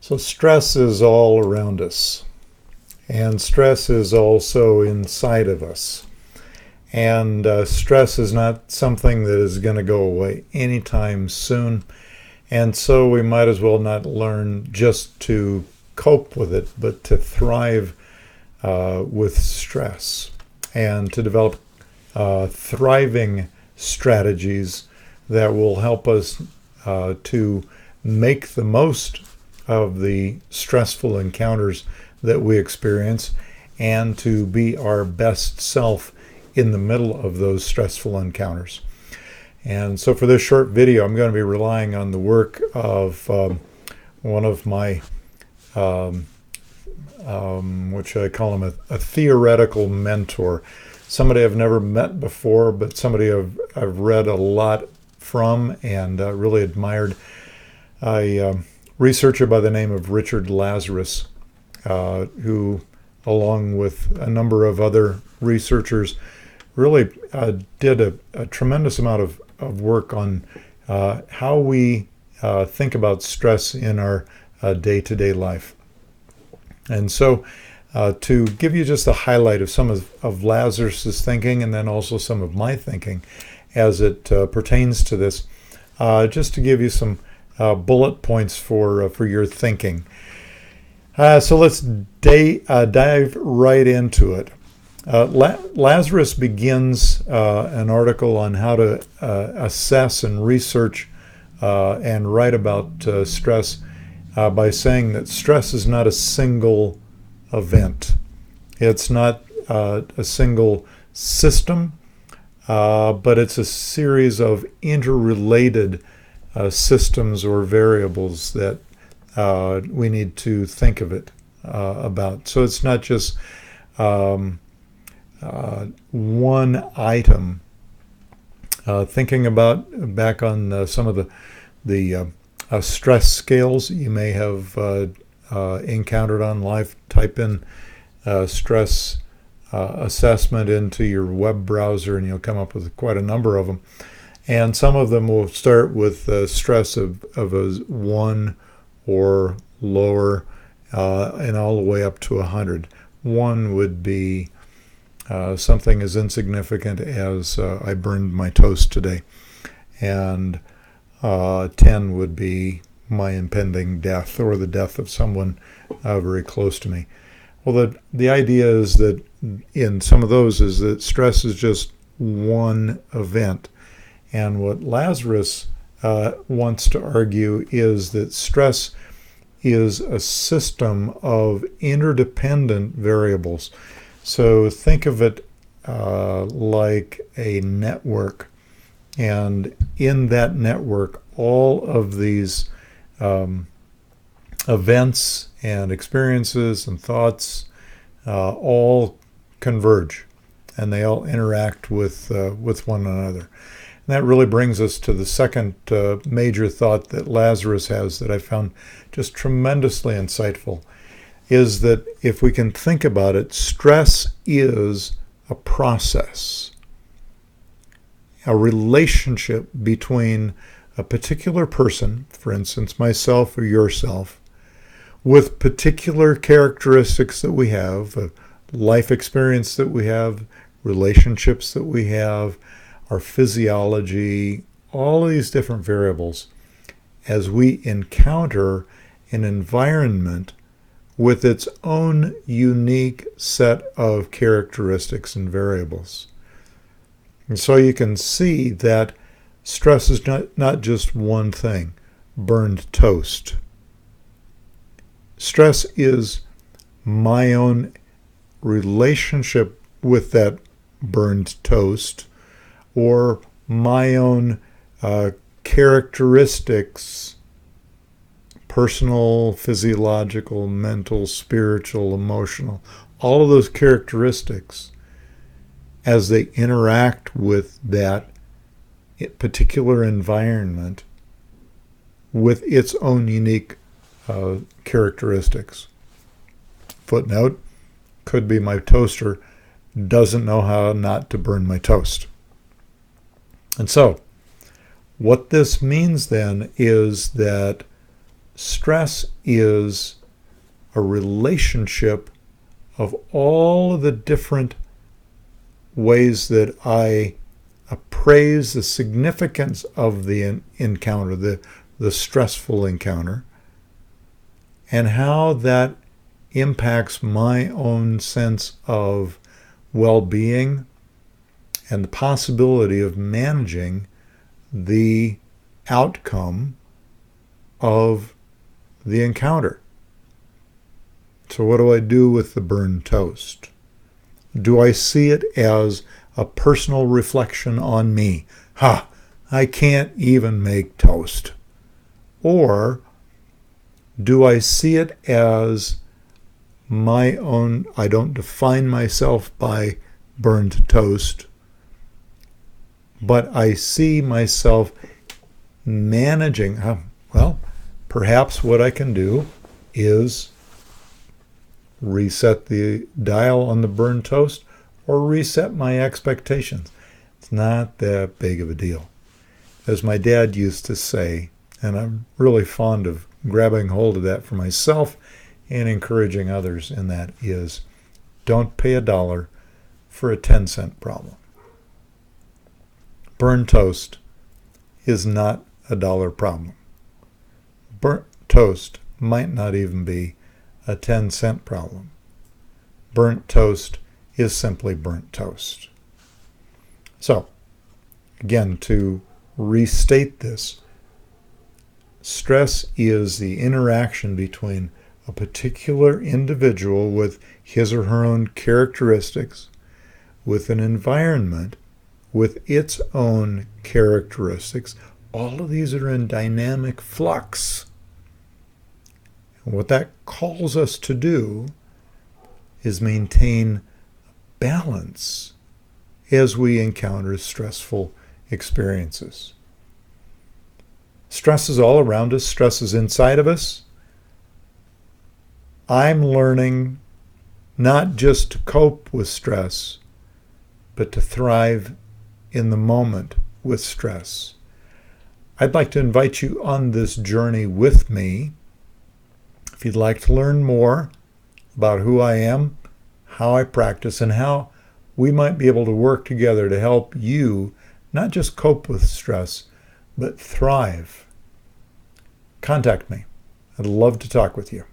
So stress is all around us, and stress is also inside of us. And stress is not something that is going to go away anytime soon. And so we might as well not learn just to cope with it, but to thrive with stress and to develop thriving strategies that will help us to make the most of the stressful encounters that we experience and to be our best self in the middle of those stressful encounters. And so for this short video, I'm going to be relying on the work of one of my, which I call him a theoretical mentor, somebody I've never met before, but somebody I've read a lot from and really admired. A researcher by the name of Richard Lazarus, who, along with a number of other researchers, really did a tremendous amount of work on how we think about stress in our day-to-day life. And so to give you just a highlight of some of Lazarus's thinking and then also some of my thinking as it pertains to this, just to give you some bullet points for your thinking. So let's dive right into it. Lazarus begins an article on how to assess and research and write about stress by saying that stress is not a single event. It's not a single system, but it's a series of interrelated systems or variables that we need to think of it about. So it's not just one item. Thinking about back on some of the stress scales you may have encountered on life. Type in stress assessment into your web browser and you'll come up with quite a number of them. And some of them will start with stress of a 1 or lower and all the way up to 100. 1 would be something as insignificant as I burned my toast today. And 10 would be my impending death or the death of someone very close to me. Well, the idea is that in some of those is that stress is just one event. And what Lazarus wants to argue is that stress is a system of interdependent variables. So think of it like a network. And in that network, all of these events and experiences and thoughts all converge, and they all interact with one another. And that really brings us to the second major thought that Lazarus has that I found just tremendously insightful, is that if we can think about it, stress is a process, a relationship between a particular person, for instance, myself or yourself, with particular characteristics that we have, a life experience that we have, relationships that we have, our physiology, all of these different variables, as we encounter an environment with its own unique set of characteristics and variables. And so you can see that stress is not just one thing, burned toast. Stress is my own relationship with that burned toast, or my own characteristics, personal, physiological, mental, spiritual, emotional, all of those characteristics as they interact with that particular environment with its own unique characteristics. Footnote, could be my toaster doesn't know how not to burn my toast. And so, what this means then is that stress is a relationship of all of the different ways that I appraise the significance of the encounter, the stressful encounter, and how that impacts my own sense of well-being and the possibility of managing the outcome of the encounter. So what do I do with the burned toast? Do I see it as a personal reflection on me? I can't even make toast. Or do I see it as my own, I don't define myself by burned toast, but I see myself managing, perhaps what I can do is reset the dial on the burned toast or reset my expectations. It's not that big of a deal. As my dad used to say, and I'm really fond of grabbing hold of that for myself and encouraging others in that, is don't pay $1 for a 10-cent problem. Burned toast is not a $1 problem. Burnt toast might not even be a 10-cent problem. Burnt toast is simply burnt toast. So, again, to restate this, stress is the interaction between a particular individual with his or her own characteristics, with an environment with its own characteristics. All of these are in dynamic flux. And what that calls us to do is maintain balance as we encounter stressful experiences. Stress is all around us. Stress is inside of us. I'm learning not just to cope with stress, but to thrive in the moment with stress. I'd like to invite you on this journey with me. If you'd like to learn more about who I am, how I practice, and how we might be able to work together to help you not just cope with stress, but thrive, contact me. I'd love to talk with you.